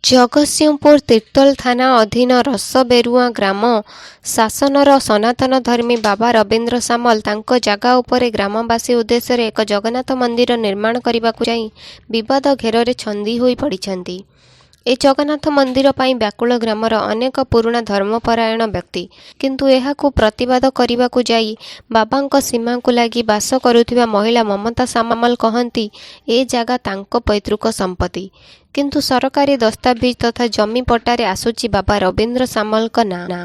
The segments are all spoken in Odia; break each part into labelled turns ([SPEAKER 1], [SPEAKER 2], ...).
[SPEAKER 1] ଜଗତସିଂହପୁର ତିର୍ତ୍ତୋଲ ଥାନା ଅଧୀନ ରସବେରୁଆଁ ଗ୍ରାମ ଶାସନର ସନାତନ ଧର୍ମୀ ବାବା ରବୀନ୍ଦ୍ର ସାମଲ ତାଙ୍କ ଜାଗା ଉପରେ ଗ୍ରାମବାସୀ ଉଦ୍ଦେଶ୍ୟରେ ଏକ ଜଗନ୍ନାଥ ମନ୍ଦିର ନିର୍ମାଣ କରିବାକୁ ଯାଇ ବିବାଦ ଘେରରେ ଛନ୍ଦି ହୋଇ ପଡ଼ିଛନ୍ତି। ଏ ଜଗନ୍ନାଥ ମନ୍ଦିର ପାଇଁ ବ୍ୟାକୁଳ ଗ୍ରାମର ଅନେକ ପୁରୁଣା ଧର୍ମପରାୟଣ ବ୍ୟକ୍ତି, କିନ୍ତୁ ଏହାକୁ ପ୍ରତିବାଦ କରିବାକୁ ଯାଇ ବାବାଙ୍କ ସୀମାକୁ ଲାଗି ବାସ କରୁଥିବା ମହିଳା ମମତା ସାମଲ କହନ୍ତି ଏ ଜାଗା ତାଙ୍କ ପୈତୃକ ସମ୍ପତ୍ତି, କିନ୍ତୁ ସରକାରୀ ଦସ୍ତାବିଜ ତଥା ଜମି ପଟ୍ଟାରେ ଆସୁଛି ବାବା ରବୀନ୍ଦ୍ର ସାମଲଙ୍କ ନାଁ।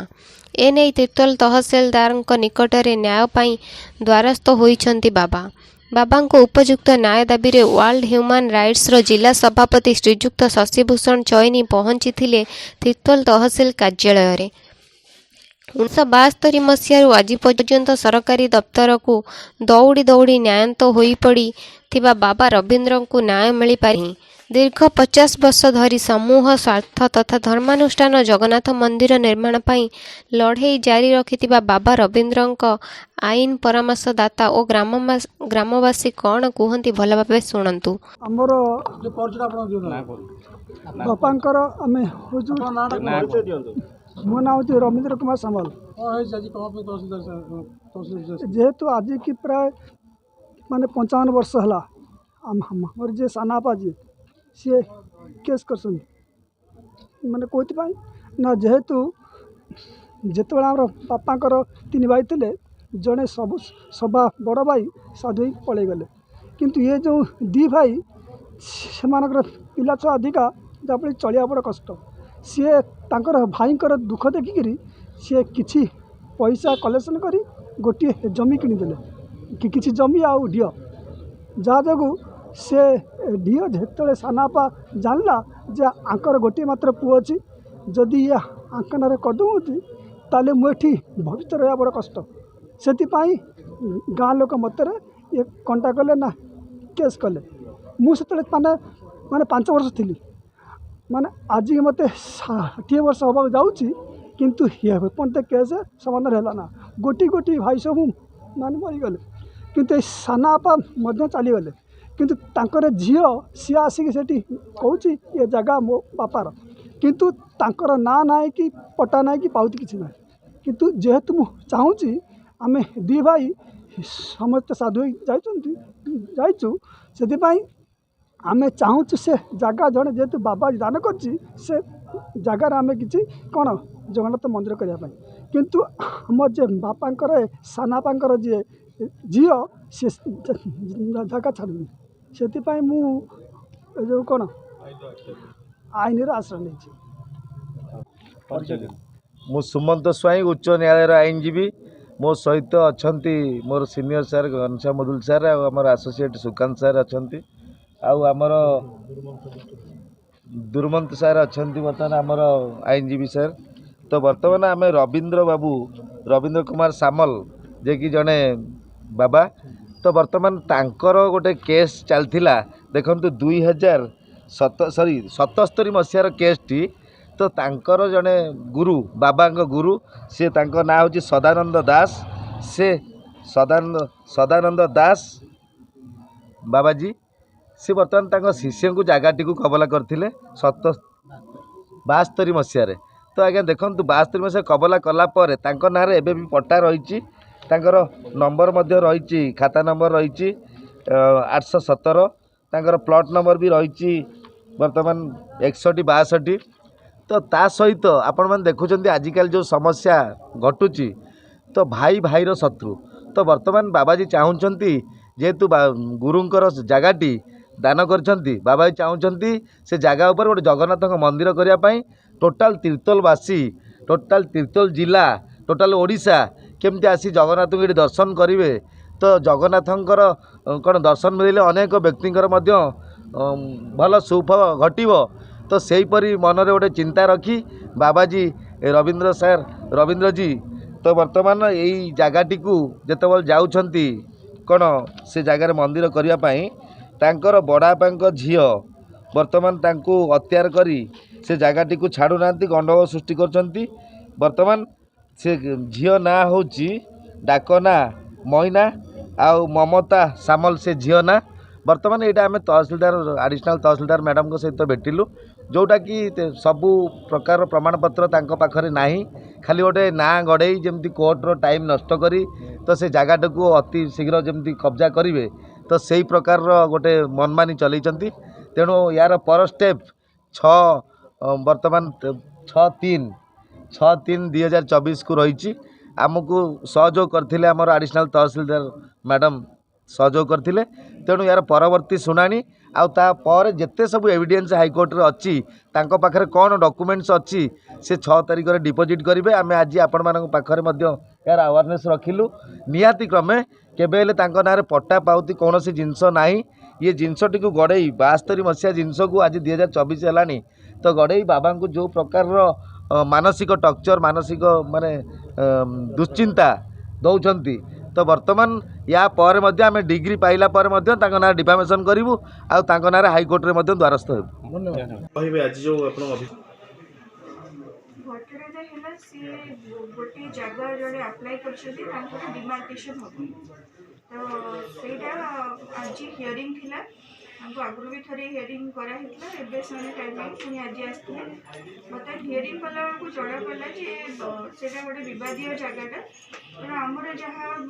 [SPEAKER 1] ଏନେଇ ତିର୍ତ୍ତୋଲ ତହସିଲଦାରଙ୍କ ନିକଟରେ ନ୍ୟାୟ ପାଇଁ ଦ୍ୱାରସ୍ଥ ହୋଇଛନ୍ତି ବାବା। ବାବାଙ୍କ ଉପଯୁକ୍ତ ନ୍ୟାୟ ଦାବିରେ ୱାର୍ଲଡ ହ୍ୟୁମାନ ରାଇଟ୍ସର ଜିଲ୍ଲା ସଭାପତି ଶ୍ରୀଯୁକ୍ତ ଶଶିଭୂଷଣ ଚଇନି ପହଞ୍ଚିଥିଲେ ତିର୍ତ୍ତୋଲ ତହସିଲ କାର୍ଯ୍ୟାଳୟରେ। 1972 ମସିହାରୁ ଆଜି ପର୍ଯ୍ୟନ୍ତ ସରକାରୀ ଦପ୍ତରକୁ ଦୌଡ଼ି ଦୌଡ଼ି ନ୍ୟାୟାନ୍ତ ହୋଇପଡ଼ିଥିବା ବାବା ରବୀନ୍ଦ୍ରଙ୍କୁ ନ୍ୟାୟ ମିଳିପାରିନି। ଦୀର୍ଘ 50 ବର୍ଷ ଧରି ସମୂହ ସ୍ୱାର୍ଥ ତଥା ଧର୍ମାନୁଷ୍ଠାନ ଜଗନ୍ନାଥ ମନ୍ଦିର ନିର୍ମାଣ ପାଇଁ ଲଢ଼େଇ ଜାରି ରଖିଥିବା ବାବା ରବୀନ୍ଦ୍ରଙ୍କ ଆଇନ ପରାମର୍ଶଦାତା ଓ ଗ୍ରାମବାସୀ କ'ଣ କୁହନ୍ତି ଭଲ ଭାବେ ଶୁଣନ୍ତୁ।
[SPEAKER 2] ଆମର ବାପାଙ୍କର ଆମେ ମୋ ନାଁ ହେଉଛି ରବୀନ୍ଦ୍ର କୁମାର ସାମଲ। ଯେହେତୁ ଆଜିକି ପ୍ରାୟ 55 ବର୍ଷ ହେଲା ଆମର ଯିଏ ସାନାପା ସିଏ କେସ୍ କରିଛନ୍ତି, କେଉଁଥିପାଇଁ ନା ଯେହେତୁ ଯେତେବେଳେ ଆମର ବାପାଙ୍କର 3 ଭାଇ ଥିଲେ, ଜଣେ ସଭା ବଡ଼ ଭାଇ ସାଧୁ ହୋଇ ପଳାଇଗଲେ, କିନ୍ତୁ ଏ ଯେଉଁ 2 ଭାଇ ସେମାନଙ୍କର ପିଲା ଛୁଆ ଅଧିକା, ଯାହାଫଳରେ ଚଳିବା ବଡ଼ କଷ୍ଟ। ସିଏ ତାଙ୍କର ଭାଇଙ୍କର ଦୁଃଖ ଦେଖିକିରି ସିଏ କିଛି ପଇସା କଲେକ୍ସନ୍ କରି ଗୋଟିଏ ଜମି କିଣିଦେଲେ, କିଛି ଜମି ଆଉ ଢିଅ, ଯାହା ଯୋଗୁଁ ସେ ଢିଅ ଯେତେବେଳେ ସାନାପା ଜାଣିଲା ଯେ ଆଙ୍କର ଗୋଟିଏ ମାତ୍ର ପୁଅ ଅଛି, ଯଦି ଇଏ ଆଙ୍କ ନାଁରେ କରିଦେଉଛି ତାହେଲେ ମୁଁ ଏଠି ଭବିଷ୍ୟତ ରହିବା ବଡ଼ କଷ୍ଟ। ସେଥିପାଇଁ ଗାଁ ଲୋକ ମତରେ ଇଏ କଣ୍ଟା କଲେ ନା କେସ୍ କଲେ। ମୁଁ ସେତେବେଳେ 5 ବର୍ଷ ଥିଲି, ଆଜିକି ମୋତେ 60 ବର୍ଷ ହେବାକୁ ଯାଉଛି, କିନ୍ତୁ ଏପର୍ଯ୍ୟନ୍ତ କେସ୍ ସମାଧାନ ହେଲା ନା। ଗୋଟି ଭାଇ ସବୁ ମରିଗଲେ, କିନ୍ତୁ ଏଇ ସାନାପା ମଧ୍ୟ ଚାଲିଗଲେ, କିନ୍ତୁ ତାଙ୍କର ଝିଅ ସିଏ ଆସିକି ସେଠି କହୁଛି ଏ ଜାଗା ମୋ ବାପାର, କିନ୍ତୁ ତାଙ୍କର ନାଁ ନାହିଁ କି ପଟା ନାହିଁ କି ପାଉତି କିଛି ନାହିଁ। କିନ୍ତୁ ଯେହେତୁ ମୁଁ ଚାହୁଁଛି ଆମେ 2 ଭାଇ ସମସ୍ତେ ସାଧୁ ହୋଇ ଯାଇଛୁ, ସେଥିପାଇଁ ଆମେ ଚାହୁଁଛୁ ସେ ଜାଗା ଜଣେ ଯେହେତୁ ବାବା ଦାନ କରିଛି, ସେ ଜାଗାରେ ଆମେ କିଛି କ'ଣ ଜଗନ୍ନାଥ ମନ୍ଦିର କରିବା ପାଇଁ। କିନ୍ତୁ ଆମର ଯେ ବାପାଙ୍କର ସାନାପାଙ୍କର ଯିଏ ଝିଅ ସେ ଜାଗା ଛାଡ଼ୁନି, ସେଥିପାଇଁ ମୁଁ ଏ ଯେଉଁ କ'ଣ ଆଇନର ଆଶ୍ରୟ ନେଇଛି।
[SPEAKER 3] ମୁଁ ସୁମନ୍ତ ସ୍ୱାଇଁ, ଉଚ୍ଚ ନ୍ୟାୟାଳୟର ଆଇନଜୀବୀ। ମୋ ସହିତ ଅଛନ୍ତି ମୋର ସିନିୟର ସାର୍ ଘନଶ୍ୟାମ ମଦୁଲ ସାର୍, ଆଉ ଆମର ଆସୋସିଏଟ୍ ସୁକାନ୍ତ ସାର୍ ଅଛନ୍ତି, ଆଉ ଆମର ଦୁର୍ମନ୍ତ ସାର୍ ଅଛନ୍ତି ବର୍ତ୍ତମାନ ଆମର ଆଇନଜୀବୀ ସାର୍। ତ ବର୍ତ୍ତମାନ ଆମେ ରବୀନ୍ଦ୍ର କୁମାର ସାମଲ ଯିଏକି ଜଣେ ବାବା, ତ ବର୍ତ୍ତମାନ ତାଙ୍କର ଗୋଟେ କେସ୍ ଚାଲିଥିଲା, ଦେଖନ୍ତୁ 2077 ମସିହାର କେସ୍ଟି। ତ ତାଙ୍କର ଜଣେ ଗୁରୁ, ବାବାଙ୍କ ଗୁରୁ, ସେ ତାଙ୍କ ନାଁ ହେଉଛି ସଦାନନ୍ଦ ଦାସ। ସେ ସଦାନନ୍ଦ ଦାସ ବାବାଜୀ ସେ ବର୍ତ୍ତମାନ ତାଙ୍କ ଶିଷ୍ୟଙ୍କୁ ଜାଗାଟିକୁ କବଲା କରିଥିଲେ 72 ମସିହାରେ। ତ ଆଜ୍ଞା ଦେଖନ୍ତୁ 72 ମସିହା କବଲା କଲା ପରେ ତାଙ୍କ ନାଁରେ ଏବେ ବି ପଟ୍ଟା ରହିଛି, ତାଙ୍କର ନମ୍ବର ମଧ୍ୟ ରହିଛି, ଖାତା ନମ୍ବର ରହିଛି 817, ତାଙ୍କର ପ୍ଲଟ୍ ନମ୍ବର ବି ରହିଛି ବର୍ତ୍ତମାନ 6162। ତ ତା ସହିତ ଆପଣମାନେ ଦେଖୁଛନ୍ତି ଆଜିକାଲି ଯେଉଁ ସମସ୍ୟା ଘଟୁଛି, ତ ଭାଇ ଭାଇର ଶତ୍ରୁ। ତ ବର୍ତ୍ତମାନ ବାବାଜୀ ଚାହୁଁଛନ୍ତି, ଯେହେତୁ ଗୁରୁଙ୍କର ଜାଗାଟି ଦାନ କରିଛନ୍ତି, ବାବାଜୀ ଚାହୁଁଛନ୍ତି ସେ ଜାଗା ଉପରେ ଗୋଟେ ଜଗନ୍ନାଥଙ୍କ ମନ୍ଦିର କରିବା ପାଇଁ। ଟୋଟାଲ ତିର୍ତ୍ତୋଲବାସୀ, ଟୋଟାଲ ତିର୍ତ୍ତୋଲ ଜିଲ୍ଲା, ଟୋଟାଲ ଓଡ଼ିଶା କେମିତି ଆସି ଜଗନ୍ନାଥଙ୍କୁ ଏଠି ଦର୍ଶନ କରିବେ। ତ ଜଗନ୍ନାଥଙ୍କର କ'ଣ ଦର୍ଶନ ମିଳିଲେ ଅନେକ ବ୍ୟକ୍ତିଙ୍କର ମଧ୍ୟ ଭଲ ସୁଫଳ ଘଟିବ। ତ ସେହିପରି ମନରେ ଗୋଟେ ଚିନ୍ତା ରଖି ବାବାଜୀ ରବୀନ୍ଦ୍ରଜୀ ତ ବର୍ତ୍ତମାନ ଏଇ ଜାଗାଟିକୁ ଯେତେବେଳେ ଯାଉଛନ୍ତି କ'ଣ ସେ ଜାଗାରେ ମନ୍ଦିର କରିବା ପାଇଁ, ତାଙ୍କର ବଡ଼ବାପାଙ୍କ ଝିଅ ବର୍ତ୍ତମାନ ତାଙ୍କୁ ଅତ୍ୟାଚାର କରି ସେ ଜାଗାଟିକୁ ଛାଡ଼ୁନାହାନ୍ତି, ଗଣ୍ଡଗୋଳ ସୃଷ୍ଟି କରୁଛନ୍ତି। ବର୍ତ୍ତମାନ ସେ ଝିଅ ନାଁ ହେଉଛି ଡାକ ନାଁ ମଇନା, ଆଉ ମମତା ସାମଲ ସେ ଝିଅ ନାଁ। ବର୍ତ୍ତମାନ ଏଇଟା ଆମେ ତହସିଲଦାର, ଆଡ଼ିସନାଲ୍ ତହସିଲଦାର ମ୍ୟାଡ଼ାମଙ୍କ ସହିତ ଭେଟିଲୁ, जोटाकि सबू प्रकार प्रमाणपत्र तांको पाखरे नाही खाली गोटे ना गड़े जमी कोर्टर टाइम नष्ट करी तो से जगटा को अति शीघ्र जमी कब्जा करेंगे तो से प्रकार गोटे मनमानी चलती तेणु यार पर स्टेप वर्तमान 6/3/2024 को रही आमको सहयोग करते आमर एडिशनल तहसीलदार मैडम सहयोग करते तेणु यार परवर्ती शुणाणी आउे जिते सब एविडेंस हाईकोर्ट रे अच्छी तांको पाखरे कौन डॉक्यूमेंट्स अच्छी से 6 तारिख में डिपोजिट करेंगे आम आज आपण मान पाखरे यार अवेयरनेस रखिलु निहाती क्रमे केबे हेले तांको नारे पट्टा पाउती कौन सी जिनस नाही ये जिनसटी को गड़े 72 मसीहा जिनस को आज 2024 है तो गड़े बाबा को जो प्रकार मानसिक टर्चर मानसिक माने दुश्चिंता दौरान तो वर्तमान या पर आम डिग्री पाइला पर ना डिफामेशन करूँ आउ ना हाईकोर्ट रे द्वारस्थ
[SPEAKER 4] कहबे आज जो आपण
[SPEAKER 5] घटना है सी गोटे जगह जो अप्लाई कर डिमार्केशन हम तो सहीटा आज हियरिंग थिला हमको आगुरी भी थोड़ी हियरिंग कराइला एवं से टाइम पुणी आज आसते मत हियरिंग कला को जना पड़ा जे गोटे बदीय जगटा तेना आमर जहाँ ल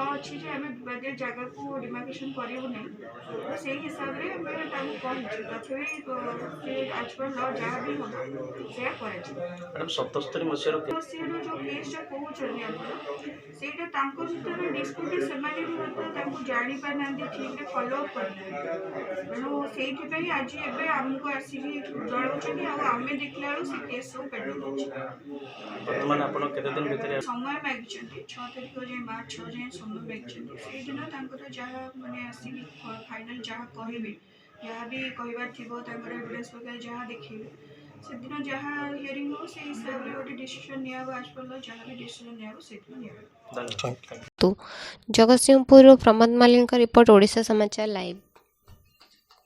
[SPEAKER 5] अच्छी आम बदीय जगह को डिमार्केशन करूँ तो से हिसाब से आम कही तथापि आज पर ल जहाँ भी हम
[SPEAKER 4] मैडम 77 मसीह
[SPEAKER 5] जो केस कहते सेटा भर डिस्प्यूट से जानी पाना ठीक है फॉलोअप करना तेणु से आज एवं आमको आसिक जनाऊँ आम देखला बेलू से केस सब पेंडिंग
[SPEAKER 4] वर्तमान आपण केते दिन भितर
[SPEAKER 5] समय मागिं 6 तारिख जाए मार्च 6 जाए समय मागिं से दिन जहाँ मैंने आसिक फाइनाल जहाँ कहे जहाँ भी कहबार थी एविडेंस वगैरह जहाँ देखिए से दिन जहाँ हियरिंग हो से हिसाब से गोटे डिसीजन निया आज पर जहाँ भी डिसीजन निया से
[SPEAKER 4] धन्यवाद
[SPEAKER 1] तो जगतसिंहपुर प्रमोद मालिक रिपोर्ट ओडिशा समाचार लाइव।